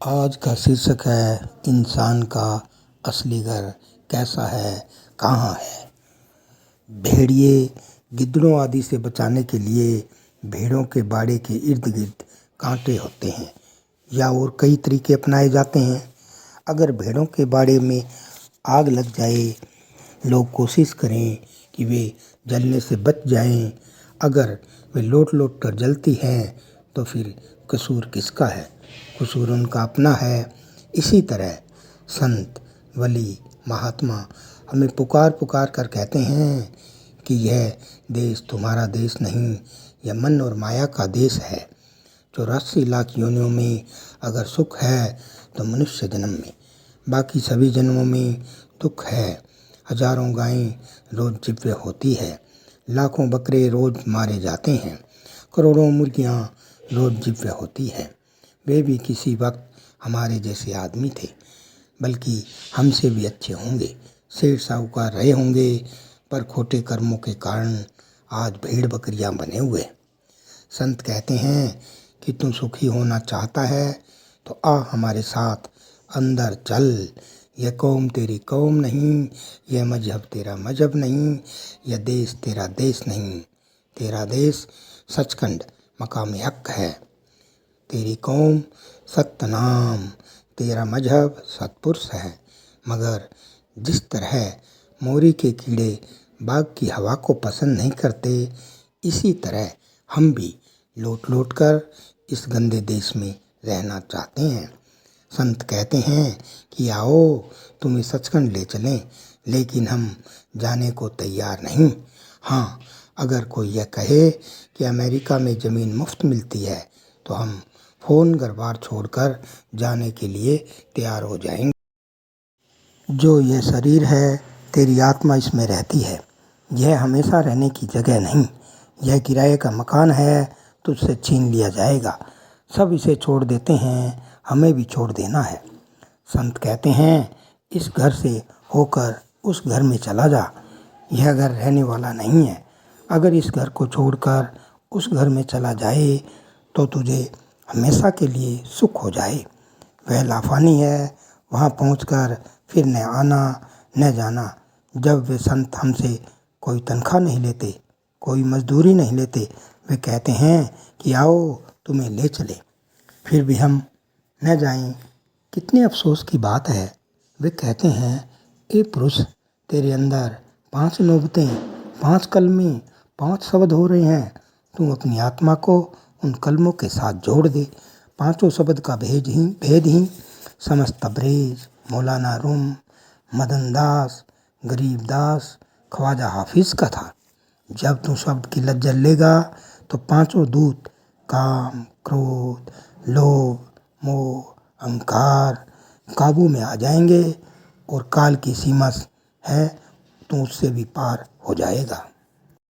आज का शीर्षक है इंसान का असली घर कैसा है, कहाँ है। भेड़िए गिद्धड़ों आदि से बचाने के लिए भेड़ों के बाड़े के इर्द गिर्द कांटे होते हैं या और कई तरीके अपनाए जाते हैं। अगर भेड़ों के बाड़े में आग लग जाए, लोग कोशिश करें कि वे जलने से बच जाएं। अगर वे लौट लौट कर जलती हैं तो फिर कसूर किसका है? कसूर उनका अपना है। इसी तरह संत, वली, महात्मा हमें पुकार पुकार कर कहते हैं कि यह देश तुम्हारा देश नहीं, यह मन और माया का देश है। 84 लाख योनियों में अगर सुख है तो मनुष्य जन्म में, बाकी सभी जन्मों में दुख है। हजारों गायें रोज जिव्य होती है, लाखों बकरे रोज मारे जाते हैं, करोड़ों मुर्गियां रोज जिव्य होती है। वे भी किसी वक्त हमारे जैसे आदमी थे, बल्कि हमसे भी अच्छे होंगे, सेठ साहूकार रहे होंगे, पर खोटे कर्मों के कारण आज भेड़ बकरियां बने हुए। संत कहते हैं कि तू सुखी होना चाहता है तो आ हमारे साथ अंदर चल। यह कौम तेरी कौम नहीं, यह मजहब तेरा मजहब नहीं, यह देश तेरा देश नहीं। तेरा देश सचखंड मकाम हक है, तेरी कौम सत्य नाम, तेरा मजहब सतपुरुष है। मगर जिस तरह मोरी के कीड़े बाग की हवा को पसंद नहीं करते, इसी तरह हम भी लौट लौट कर इस गंदे देश में रहना चाहते हैं। संत कहते हैं कि आओ तुम्हें सचखंड ले चलें, लेकिन हम जाने को तैयार नहीं। हाँ, अगर कोई यह कहे कि अमेरिका में ज़मीन मुफ्त मिलती है तो हम फ़ोन घर बार छोड़कर जाने के लिए तैयार हो जाएंगे। जो ये शरीर है, तेरी आत्मा इसमें रहती है, यह हमेशा रहने की जगह नहीं। यह किराए का मकान है, तुझसे छीन लिया जाएगा। सब इसे छोड़ देते हैं, हमें भी छोड़ देना है। संत कहते हैं इस घर से होकर उस घर में चला जा, यह घर रहने वाला नहीं है। अगर इस घर को छोड़कर उस घर में चला जाए तो तुझे हमेशा के लिए सुख हो जाए। वह लाफानी है, वहाँ पहुँचकर फिर न आना न जाना। जब वे संत हमसे कोई तनख्वाह नहीं लेते, कोई मजदूरी नहीं लेते, वे कहते हैं कि आओ तुम्हें ले चले, फिर भी हम न जाएं। कितने अफसोस की बात है। वे कहते हैं ए पुरुष, तेरे अंदर 5 नौबतें, 5 कलमे, 5 शब्द हो रहे हैं। तू अपनी आत्मा को उन कलमों के साथ जोड़ दे। 5 शब्द का भेद ही समस्त तबरेज, मौलाना रूम, मदन दास, गरीब दास, ख्वाजा हाफिज का था। जब तू शब्द की लज्जत लेगा तो 5 दूत काम, क्रोध, लोभ, मोह, अहंकार काबू में आ जाएंगे और काल की सीमा है तो उससे भी पार हो जाएगा।